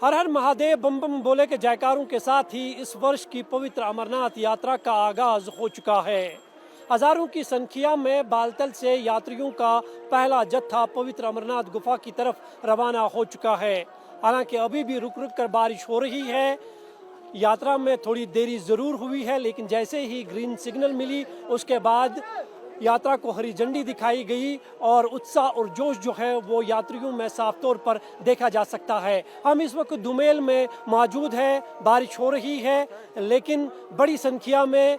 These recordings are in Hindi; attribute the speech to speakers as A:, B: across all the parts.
A: हर हर महादेव बम बम बोले के जयकारों के साथ ही इस वर्ष की पवित्र अमरनाथ यात्रा का आगाज हो चुका है। हजारों की संख्या में बालतल से यात्रियों का पहला जत्था पवित्र अमरनाथ गुफा की तरफ रवाना हो चुका है। हालांकि अभी भी रुक रुक कर बारिश हो रही है। यात्रा में थोड़ी देरी जरूर हुई है, लेकिन जैसे ही ग्रीन सिग्नल मिली उसके बाद यात्रा को हरी झंडी दिखाई गई और उत्साह और जोश जो है वो यात्रियों में साफ तौर पर देखा जा सकता है। हम इस वक्त दुमेल में मौजूद हैं, बारिश हो रही है, लेकिन बड़ी संख्या में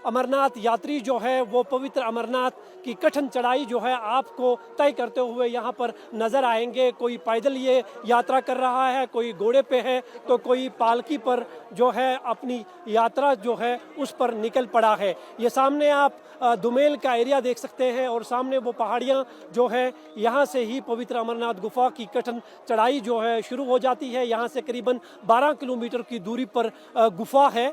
A: अमरनाथ यात्री जो है वो पवित्र अमरनाथ की कठिन चढ़ाई जो है आपको तय करते हुए यहाँ पर नज़र आएंगे। कोई पैदल ये यात्रा कर रहा है, कोई घोड़े पे है, तो कोई पालकी पर जो है अपनी यात्रा जो है उस पर निकल पड़ा है। ये सामने आप दुमेल का एरिया देख सकते हैं और सामने वो पहाड़ियाँ जो है, यहाँ से ही पवित्र अमरनाथ गुफा की कठिन चढ़ाई जो है शुरू हो जाती है। यहाँ से करीबन 12 किलोमीटर की दूरी पर गुफा है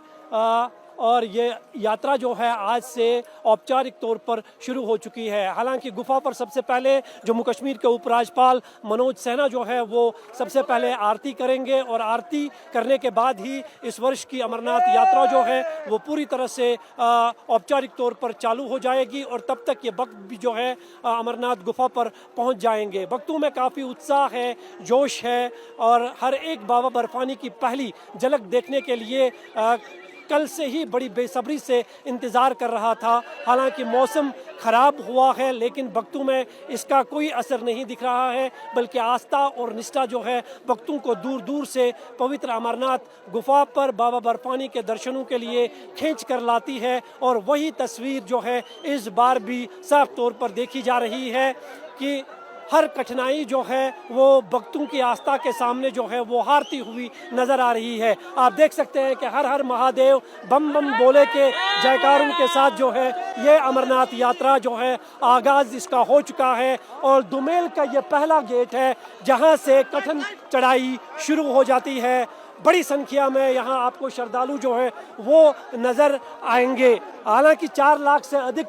A: और ये यात्रा जो है आज से औपचारिक तौर पर शुरू हो चुकी है। हालांकि गुफा पर सबसे पहले जम्मू कश्मीर के उपराज्यपाल मनोज सिन्हा जो है वो सबसे पहले आरती करेंगे और आरती करने के बाद ही इस वर्ष की अमरनाथ यात्रा जो है वो पूरी तरह से औपचारिक तौर पर चालू हो जाएगी और तब तक ये भक्त भी जो है अमरनाथ गुफा पर पहुंच जाएंगे। भक्तों में काफ़ी उत्साह है, जोश है और हर एक बाबा बर्फानी की पहली झलक देखने के लिए कल से ही बड़ी बेसब्री से इंतज़ार कर रहा था। हालांकि मौसम ख़राब हुआ है, लेकिन भक्तों में इसका कोई असर नहीं दिख रहा है, बल्कि आस्था और निष्ठा जो है भक्तों को दूर दूर से पवित्र अमरनाथ गुफा पर बाबा बर्फानी के दर्शनों के लिए खींच कर लाती है। और वही तस्वीर जो है इस बार भी साफ तौर पर देखी जा रही है कि हर कठिनाई जो है वो भक्तों की आस्था के सामने जो है वो हारती हुई नजर आ रही है। आप देख सकते हैं कि हर हर महादेव बम बम बोले के जयकारों के साथ जो है ये अमरनाथ यात्रा जो है आगाज इसका हो चुका है और दुमेल का ये पहला गेट है जहां से कठिन चढ़ाई शुरू हो जाती है। बड़ी संख्या में यहाँ आपको श्रद्धालु जो है वो नज़र आएंगे। हालांकि 4 लाख से अधिक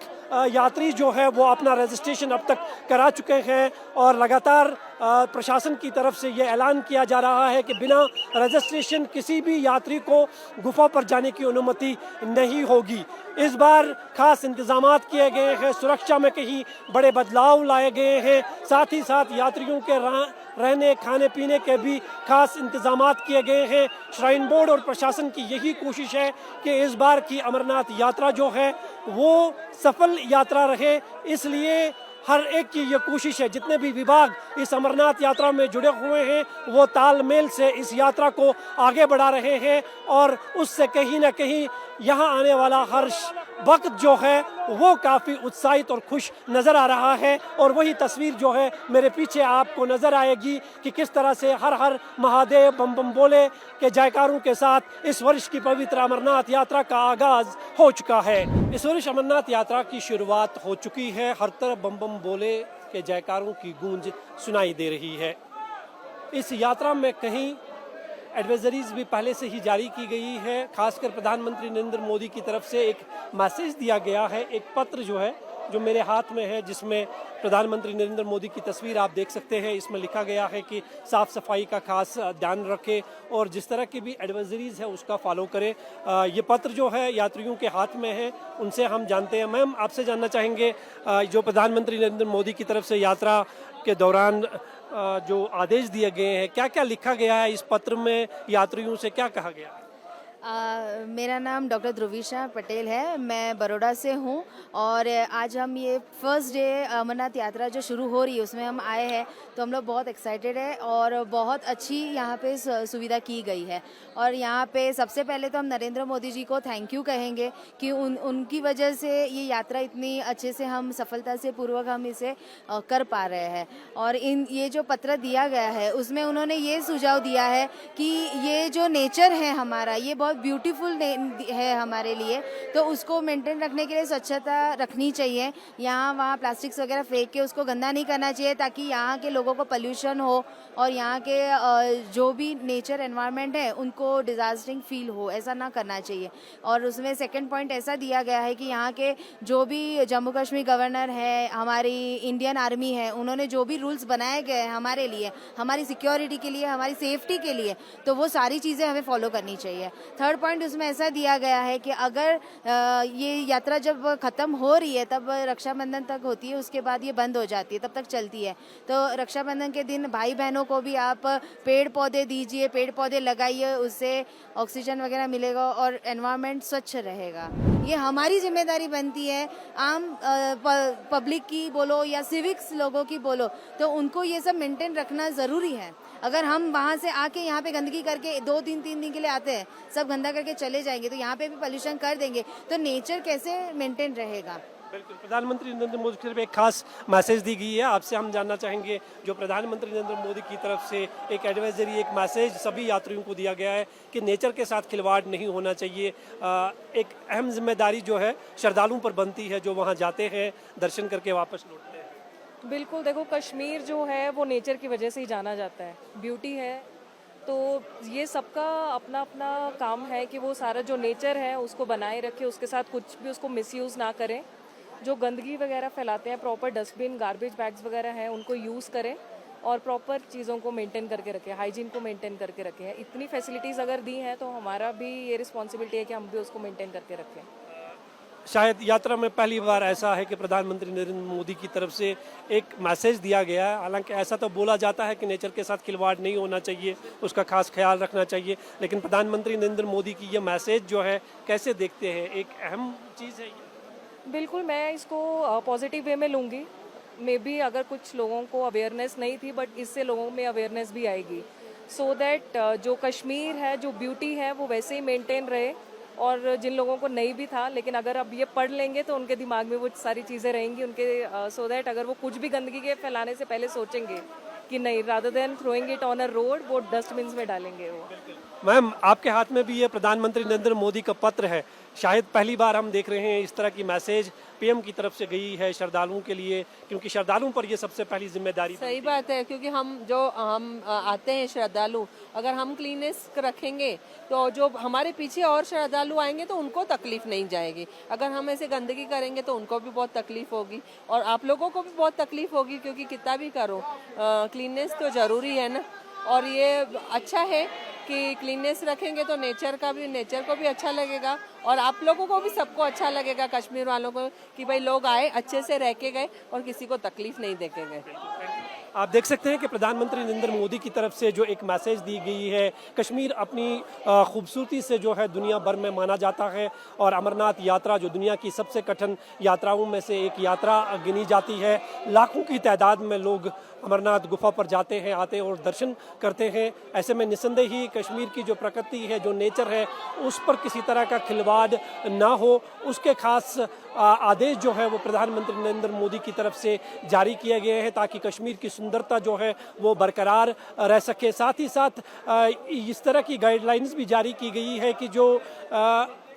A: यात्री जो है वो अपना रजिस्ट्रेशन अब तक करा चुके हैं और लगातार प्रशासन की तरफ से ये ऐलान किया जा रहा है कि बिना रजिस्ट्रेशन किसी भी यात्री को गुफा पर जाने की अनुमति नहीं होगी। इस बार खास इंतजामात किए गए हैं, सुरक्षा में कहीं बड़े बदलाव लाए गए हैं, साथ ही साथ यात्रियों के रहने खाने पीने के भी खास इंतजामात किए गए हैं। श्राइन बोर्ड और प्रशासन की यही कोशिश है कि इस बार की अमरनाथ यात्रा जो है वो सफल यात्रा रहे, इसलिए हर एक की ये कोशिश है, जितने भी विभाग इस अमरनाथ यात्रा में जुड़े हुए हैं वो तालमेल से इस यात्रा को आगे बढ़ा रहे हैं और उससे कहीं ना कहीं यहाँ आने वाला हर वक्त जो है वो काफ़ी उत्साहित और खुश नज़र आ रहा है। और वही तस्वीर जो है मेरे पीछे आपको नज़र आएगी कि किस तरह से हर हर महादेव बम बम बोले के जयकारों के साथ इस वर्ष की पवित्र अमरनाथ यात्रा का आगाज हो चुका है। इस वर्ष अमरनाथ यात्रा की शुरुआत हो चुकी है। हर तरफ बम बम बोले के जयकारों की गूंज सुनाई दे रही है। इस यात्रा में कहीं एडवाइजरीज भी पहले से ही जारी की गई है। खासकर प्रधानमंत्री नरेंद्र मोदी की तरफ से एक मैसेज दिया गया है, एक पत्र जो है जो मेरे हाथ में है, जिसमें प्रधानमंत्री नरेंद्र मोदी की तस्वीर आप देख सकते हैं। इसमें लिखा गया है कि साफ़ सफाई का खास ध्यान रखें और जिस तरह की भी एडवाइजरीज है उसका फॉलो करें। ये पत्र जो है यात्रियों के हाथ में है, उनसे हम जानते हैं। मैम, आपसे जानना चाहेंगे जो प्रधानमंत्री नरेंद्र मोदी की तरफ से यात्रा के दौरान जो आदेश दिए गए हैं, क्या क्या लिखा गया है इस पत्र में, यात्रियों से क्या कहा गया है?
B: मेरा नाम डॉक्टर ध्रुविशा पटेल है, मैं बड़ौदा से हूँ और आज हम ये फर्स्ट डे अमरनाथ यात्रा जो शुरू हो रही है उसमें हम आए हैं, तो हम लोग बहुत एक्साइटेड है और बहुत अच्छी यहाँ पे सुविधा की गई है। और यहाँ पे सबसे पहले तो हम नरेंद्र मोदी जी को थैंक यू कहेंगे कि उनकी वजह से ये यात्रा इतनी अच्छे से हम सफलता से पूर्वक हम इसे कर पा रहे हैं। और ये जो पत्र दिया गया है उसमें उन्होंने ये सुझाव दिया है कि ये जो नेचर है हमारा, ये बहुत बहुत ब्यूटीफुल है हमारे लिए, तो उसको मेंटेन रखने के लिए स्वच्छता रखनी चाहिए। यहाँ वहाँ प्लास्टिक्स वगैरह फेंक के उसको गंदा नहीं करना चाहिए, ताकि यहाँ के लोगों को पोल्यूशन हो और यहाँ के जो भी नेचर एनवायरनमेंट है उनको डिजास्टरिंग फील हो, ऐसा ना करना चाहिए। और उसमें सेकंड पॉइंट ऐसा दिया गया है कि यहाँ के जो भी जम्मू कश्मीर गवर्नर है, हमारी इंडियन आर्मी है, उन्होंने जो भी रूल्स बनाए गए हैं हमारे लिए, हमारी सिक्योरिटी के लिए, हमारी सेफ्टी के लिए, तो वो सारी चीज़ें हमें फॉलो करनी चाहिए। थर्ड पॉइंट उसमें ऐसा दिया गया है कि अगर ये यात्रा जब ख़त्म हो रही है तब रक्षाबंधन तक होती है, उसके बाद ये बंद हो जाती है, तब तक चलती है। तो रक्षाबंधन के दिन भाई बहनों को भी आप पेड़ पौधे दीजिए, पेड़ पौधे लगाइए, उससे ऑक्सीजन वगैरह मिलेगा और एनवायरनमेंट स्वच्छ रहेगा। ये हमारी जिम्मेदारी बनती है, आम पब्लिक की बोलो या सिविक्स लोगों की बोलो, तो उनको ये सब मेंटेन रखना ज़रूरी है। अगर हम वहाँ से आके यहाँ पे गंदगी करके 2-3 दिन के लिए आते हैं, सब गंदा करके चले जाएंगे, तो यहाँ पे भी पोल्यूशन कर देंगे, तो नेचर कैसे मेंटेन रहेगा।
A: बिल्कुल, प्रधानमंत्री नरेंद्र मोदी की तरफ एक खास मैसेज दी गई है। आपसे हम जानना चाहेंगे, जो प्रधानमंत्री नरेंद्र मोदी की तरफ से एक एडवाइजरी, एक मैसेज सभी यात्रियों को दिया गया है कि नेचर के साथ खिलवाड़ नहीं होना चाहिए। एक अहम जिम्मेदारी जो है श्रद्धालुओं पर बनती है, जो वहाँ जाते हैं, दर्शन करके वापस लौटते हैं।
C: बिल्कुल, देखो कश्मीर जो है वो नेचर की वजह से ही जाना जाता है, ब्यूटी है, तो ये सबका अपना अपना काम है कि वो सारा जो नेचर है उसको बनाए रखे, उसके साथ कुछ भी उसको मिसयूज़ ना करें। जो गंदगी वगैरह फैलाते हैं, प्रॉपर डस्टबिन, गार्बेज बैग्स वगैरह हैं, उनको यूज़ करें और प्रॉपर चीज़ों को मेंटेन करके रखें, हाइजीन को मेंटेन करके रखें। इतनी फैसिलिटीज़ अगर दी हैं तो हमारा भी ये रिस्पॉन्सिबिलिटी है कि हम भी उसको मेंटेन करके रखें।
A: शायद यात्रा में पहली बार ऐसा है कि प्रधानमंत्री नरेंद्र मोदी की तरफ से एक मैसेज दिया गया है। हालांकि ऐसा तो बोला जाता है कि नेचर के साथ खिलवाड़ नहीं होना चाहिए, उसका खास ख्याल रखना चाहिए, लेकिन प्रधानमंत्री नरेंद्र मोदी की ये मैसेज जो है कैसे देखते हैं? एक अहम चीज़ है ये।
C: बिल्कुल, मैं इसको पॉजिटिव वे में लूँगी। मे बी अगर कुछ लोगों को अवेयरनेस नहीं थी, बट इससे लोगों में अवेयरनेस भी आएगी, सो दैट जो कश्मीर है, जो ब्यूटी है, वो वैसे ही मेंटेन रहे। और जिन लोगों को नहीं भी था, लेकिन अगर अब ये पढ़ लेंगे तो उनके दिमाग में वो सारी चीज़ें रहेंगी उनके, सो दैट अगर वो कुछ भी गंदगी के फैलाने से पहले सोचेंगे कि नहीं, rather than throwing it on a road, वो डस्टबिन्स में डालेंगे वो।
A: मैम, आपके हाथ में भी ये प्रधानमंत्री नरेंद्र मोदी का पत्र है। शायद पहली बार हम देख रहे हैं इस तरह की मैसेज पीएम की तरफ से गई है श्रद्धालुओं के लिए, क्योंकि श्रद्धालुओं पर ये सबसे पहली जिम्मेदारी।
D: सही बात है, क्योंकि हम आते हैं श्रद्धालु, अगर हम क्लीननेस रखेंगे तो जो हमारे पीछे और श्रद्धालु आएंगे तो उनको तकलीफ नहीं जाएगी। अगर हम ऐसे गंदगी करेंगे तो उनको भी बहुत तकलीफ होगी और आप लोगों को भी बहुत तकलीफ होगी, क्योंकि कितना भी करो क्लीननेस तो ज़रूरी है ना। और ये अच्छा है कि क्लीननेस रखेंगे तो नेचर को भी अच्छा लगेगा और आप लोगों को भी, सबको अच्छा लगेगा, कश्मीर वालों को, कि भाई लोग आए, अच्छे से रह के गए और किसी को तकलीफ नहीं दे के गए।
A: आप देख सकते हैं कि प्रधानमंत्री नरेंद्र मोदी की तरफ से जो एक मैसेज दी गई है, कश्मीर अपनी खूबसूरती से जो है दुनिया भर में माना जाता है और अमरनाथ यात्रा जो दुनिया की सबसे कठिन यात्राओं में से एक यात्रा गिनी जाती है। लाखों की तादाद में लोग अमरनाथ गुफा पर जाते हैं, आते हैं और दर्शन करते हैं। ऐसे में निस्संदेह ही कश्मीर की जो प्रकृति है, जो नेचर है, उस पर किसी तरह का खिलवाड़ ना हो, उसके खास आदेश जो है वो प्रधानमंत्री नरेंद्र मोदी की तरफ से जारी किए गए हैं, ताकि कश्मीर की सुंदरता जो है वो बरकरार रह सके। साथ ही साथ इस तरह की गाइडलाइंस भी जारी की गई है कि जो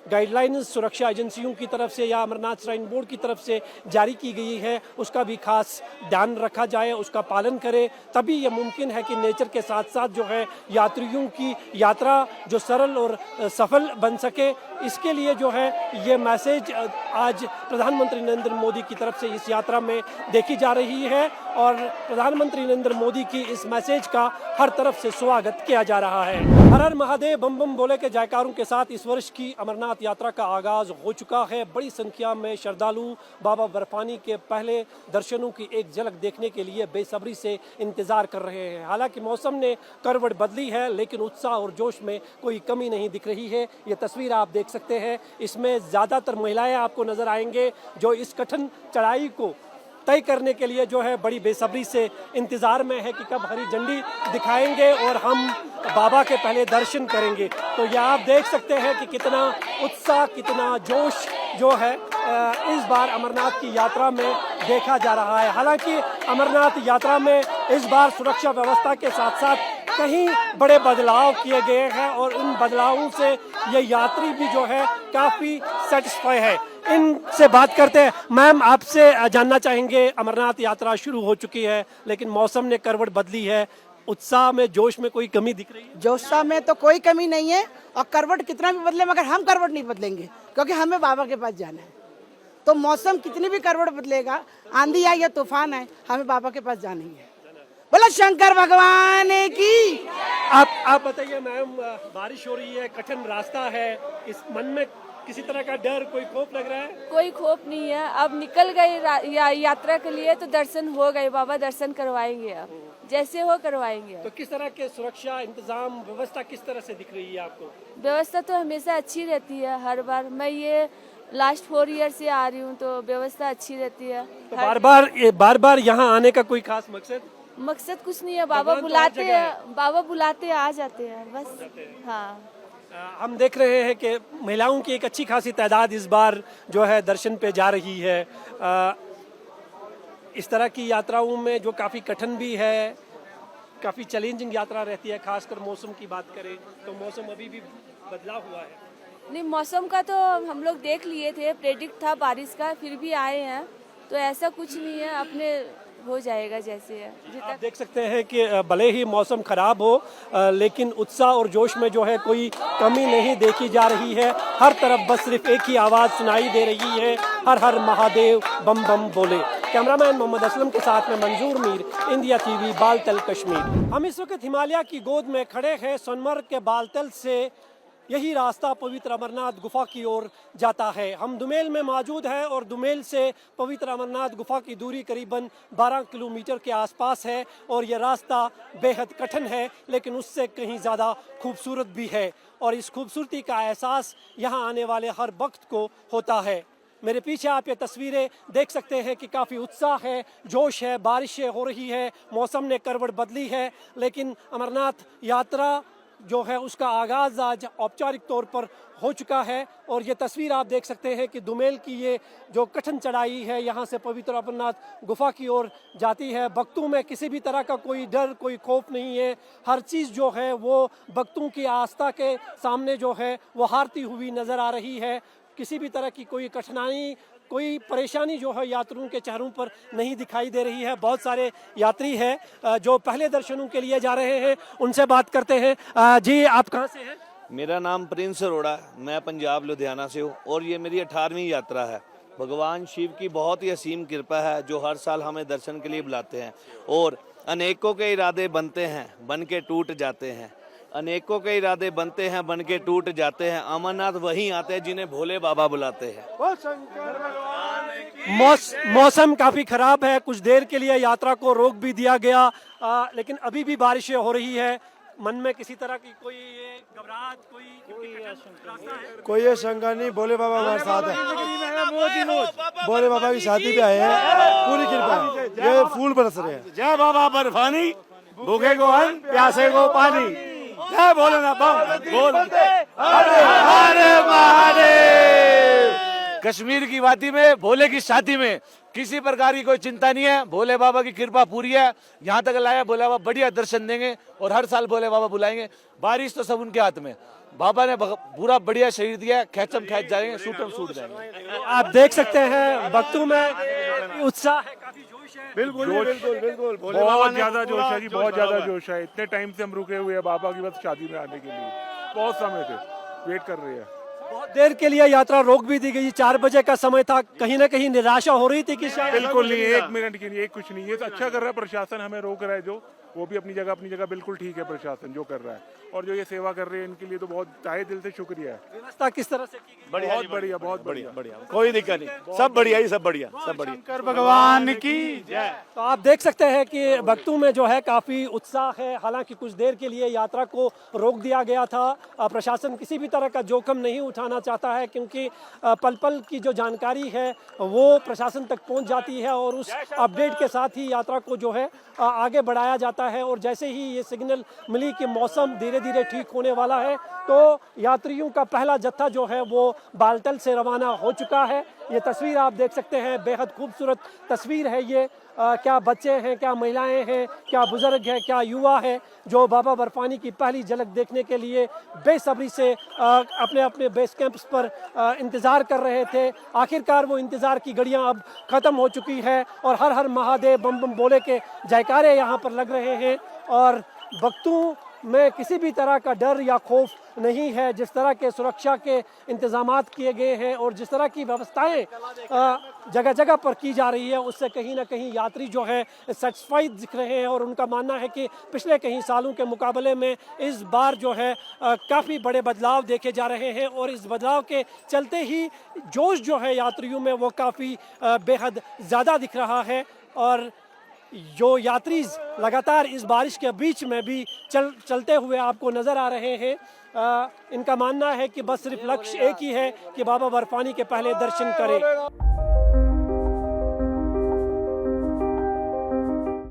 A: गाइडलाइंस सुरक्षा एजेंसियों की तरफ से या अमरनाथ श्राइन बोर्ड की तरफ से जारी की गई है, उसका भी खास ध्यान रखा जाए, उसका पालन करें, तभी ये मुमकिन है कि नेचर के साथ साथ जो है यात्रियों की यात्रा जो सरल और सफल बन सके। इसके लिए जो है ये मैसेज आज प्रधानमंत्री नरेंद्र मोदी की तरफ से इस यात्रा में देखी जा रही है और प्रधानमंत्री नरेंद्र मोदी की इस मैसेज का हर तरफ से स्वागत किया जा रहा है। हर हर महादेव बम बम बोले के जयकारों के साथ इस वर्ष की अमरनाथ यात्रा का आगाज हो चुका है। बड़ी संख्या में श्रद्धालु बाबा बर्फानी के पहले दर्शनों की एक झलक देखने के लिए बेसब्री से इंतजार कर रहे हैं। हालांकि मौसम ने करवट बदली है, लेकिन उत्साह और जोश में कोई कमी नहीं दिख रही है। ये तस्वीर आप देख सकते हैं, इसमें ज़्यादातर महिलाएं आपको नजर आएंगे जो इस कठिन चढ़ाई को तय करने के लिए जो है बड़ी बेसब्री से इंतजार में है कि कब हरी झंडी दिखाएंगे और हम बाबा के पहले दर्शन करेंगे। तो ये आप देख सकते हैं कि कितना उत्साह, कितना जोश जो है इस बार अमरनाथ की यात्रा में देखा जा रहा है। हालांकि अमरनाथ यात्रा में इस बार सुरक्षा व्यवस्था के साथ साथ कहीं बड़े बदलाव किए गए हैं और उन बदलावों से ये यात्री भी जो है काफ़ी सेटिस्फाई है। इनसे बात करते हैं। मैम, आपसे जानना चाहेंगे, अमरनाथ यात्रा शुरू हो चुकी है लेकिन मौसम ने करवट बदली है, उत्साह में जोश में कोई कमी दिख रही है?
E: जोशा में तो कोई कमी नहीं है, और करवट कितना भी बदले मगर हम करवट नहीं बदलेंगे, क्योंकि हमें बाबा के पास जाना है। तो मौसम कितनी भी करवट बदलेगा, आंधी आए या तूफान आए, हमें बाबा के पास जाना ही है। बोलो शंकर भगवान की।
A: आप बताइए मैम, बारिश हो रही है, कठिन रास्ता है, इस मन में किसी तरह का डर, कोई खौफ लग रहा है?
F: कोई खौफ नहीं है। अब निकल गए यात्रा के लिए तो दर्शन हो गए, बाबा दर्शन करवाएंगे, अब जैसे हो करवाएंगे।
A: तो किस तरह के सुरक्षा इंतजाम व्यवस्था किस तरह से दिख रही है आपको?
F: व्यवस्था तो हमेशा अच्छी रहती है, हर बार। मैं ये लास्ट 4 ईयर से आ रही हूँ तो व्यवस्था अच्छी रहती है।
A: तो बार बार यहाँ आने का कोई खास मकसद?
F: मकसद कुछ नहीं है, बाबा बुलाते हैं, बाबा बुलाते हैं, आ जाते हैं बस। हाँ,
A: हम देख रहे हैं कि महिलाओं की एक अच्छी खासी तादाद इस बार जो है दर्शन पे जा रही है। इस तरह की यात्राओं में जो काफ़ी कठिन भी है, काफ़ी चैलेंजिंग यात्रा रहती है, खासकर मौसम की बात करें तो मौसम अभी भी बदला हुआ है।
F: नहीं, मौसम का तो हम लोग देख लिए थे, प्रेडिक्ट था बारिश का, फिर भी आए हैं तो ऐसा कुछ नहीं है, अपने हो जाएगा जैसे है।
A: आप देख सकते हैं कि भले ही मौसम खराब हो लेकिन उत्साह और जोश में जो है कोई कमी नहीं देखी जा रही है। हर तरफ बस सिर्फ एक ही आवाज़ सुनाई दे रही है, हर हर महादेव बम बम बोले। कैमरामैन मोहम्मद असलम के साथ में मंजूर मीर, इंडिया टीवी, बालतल कश्मीर। हम इस वक्त हिमालय की गोद में खड़े हैं। सोनमर्ग के बालतल से यही रास्ता पवित्र अमरनाथ गुफा की ओर जाता है। हम दुमेल में मौजूद हैं और दुमेल से पवित्र अमरनाथ गुफा की दूरी करीबन 12 किलोमीटर के आसपास है और यह रास्ता बेहद कठिन है लेकिन उससे कहीं ज़्यादा खूबसूरत भी है और इस खूबसूरती का एहसास यहाँ आने वाले हर वक्त को होता है। मेरे पीछे आप ये तस्वीरें देख सकते हैं कि काफ़ी उत्साह है, जोश है, बारिशें हो रही है, मौसम ने करवट बदली है लेकिन अमरनाथ यात्रा जो है उसका आगाज़ आज औपचारिक तौर पर हो चुका है। और ये तस्वीर आप देख सकते हैं कि दुमेल की ये जो कठिन चढ़ाई है यहाँ से पवित्र अमरनाथ गुफा की ओर जाती है। भक्तों में किसी भी तरह का कोई डर, कोई खौफ नहीं है। हर चीज़ जो है वो भक्तों की आस्था के सामने जो है वो हारती हुई नज़र आ रही है। किसी भी तरह की कोई कठिनाई, कोई परेशानी जो है यात्रियों के चेहरों पर नहीं दिखाई दे रही है। बहुत सारे यात्री हैं जो पहले दर्शनों के लिए जा रहे हैं, उनसे बात करते हैं। जी, आप कहाँ से हैं?
G: मेरा नाम प्रिंस अरोड़ा है, मैं पंजाब लुधियाना से हूँ और ये मेरी 18वीं यात्रा है। भगवान शिव की बहुत ही असीम कृपा है जो हर साल हमें दर्शन के लिए बुलाते हैं और अनेकों के इरादे बनते हैं, बन के टूट जाते हैं। अनेकों के इरादे बनते हैं, बन के टूट जाते हैं। अमरनाथ वहीं आते हैं जिन्हें भोले बाबा बुलाते हैं।
A: मौसम काफी खराब है, कुछ देर के लिए यात्रा को रोक भी दिया गया लेकिन अभी भी बारिशें हो रही है। मन में किसी तरह की कोई घबराहट,
H: कोई ये शंका नहीं, भोले बाबा हमारे साथ है। भोले बाबा की शादी पे आए हैं, पूरी कृपा है, ये फूल बरस रहे हैं।
I: जय बाबा बर्फानी, भूखे को अन्न, प्यासे को पानी। जय भोलेनाथ बोल। हर महादेव। कश्मीर की वादी में भोले की शादी में किसी प्रकार की कोई चिंता नहीं है, भोले बाबा की कृपा पूरी है। यहाँ तक लाया भोले बाबा बढ़िया दर्शन देंगे और हर साल भोले बाबा बुलाएंगे। बारिश तो सब उनके हाथ में, बाबा ने पूरा बढ़िया शरीर दिया, खेचम खेच जाएंगे, सूटम सूट जाएंगे।
A: आप देख सकते हैं भक्तों में उत्साह है, काफी जोश है।
I: बिल्कुल बिल्कुल बिल्कुल, बहुत ज्यादा जोश है जी, बहुत ज्यादा जोश है। इतने टाइम से हम रुके हुए हैं बाबा की बस शादी में आने के लिए, बहुत समय से वेट कर रहे हैं।
A: बहुत देर के लिए यात्रा रोक भी दी गई, 4 बजे का समय था। कहीं ना कहीं निराशा हो रही थी कि शायद
I: बिल्कुल नहीं, 1 मिनट की नहीं, कुछ नहीं। ये तो अच्छा कर रहा है प्रशासन, हमें रोक रहा है जो, वो भी अपनी जगह बिल्कुल ठीक है प्रशासन जो कर रहा है। और जो ये सेवा कर रहे हैं इनके लिए तो बहुत तहे दिल से शुक्रिया है।
A: व्यवस्था किस तरह से की गई?
I: बहुत बढ़िया, बहुत बढ़िया,
H: कोई दिक्कत नहीं, सब बढ़िया ही, सब बढ़िया, सब बढ़िया।
I: शंकर भगवान की जय।
A: तो आप देख सकते हैं कि भक्तों में जो है काफ़ी उत्साह है। हालांकि कुछ देर के लिए यात्रा को रोक दिया गया था। प्रशासन किसी भी तरह का जोखिम नहीं उठाना चाहता है क्योंकि पल पल की जो जानकारी है वो प्रशासन तक पहुंच जाती है और उस अपडेट के साथ ही यात्रा को जो है आगे बढ़ाया जाता है। और जैसे ही ये सिग्नल मिली कि मौसम धीरे धीरे ठीक होने वाला है तो यात्रियों का पहला जत्था जो है वो बालतल से रवाना हो चुका है। ये तस्वीर आप देख सकते हैं, बेहद खूबसूरत तस्वीर है ये। क्या बच्चे हैं, क्या महिलाएं हैं, क्या बुजुर्ग हैं, क्या युवा है जो बाबा बर्फानी की पहली झलक देखने के लिए बेसब्री से अपने अपने बेस कैंप्स पर इंतज़ार कर रहे थे। आखिरकार वो इंतज़ार की घड़ियां अब ख़त्म हो चुकी है और हर हर महादेव बम बम बोले के जयकारे यहाँ पर लग रहे हैं और भक्तों में किसी भी तरह का डर या खौफ नहीं है। जिस तरह के सुरक्षा के इंतजामात किए गए हैं और जिस तरह की व्यवस्थाएं जगह जगह पर की जा रही है, उससे कहीं ना कहीं यात्री जो है सेटिस्फाइड दिख रहे हैं और उनका मानना है कि पिछले कई सालों के मुकाबले में इस बार जो है काफ़ी बड़े बदलाव देखे जा रहे हैं और इस बदलाव के चलते ही जोश जो है यात्रियों में वो काफ़ी बेहद ज़्यादा दिख रहा है। और जो यात्री लगातार इस बारिश के बीच में भी चलते हुए आपको नज़र आ रहे हैं, इनका मानना है कि बस सिर्फ लक्ष्य एक ही है कि बाबा बर्फानी के पहले दर्शन करें।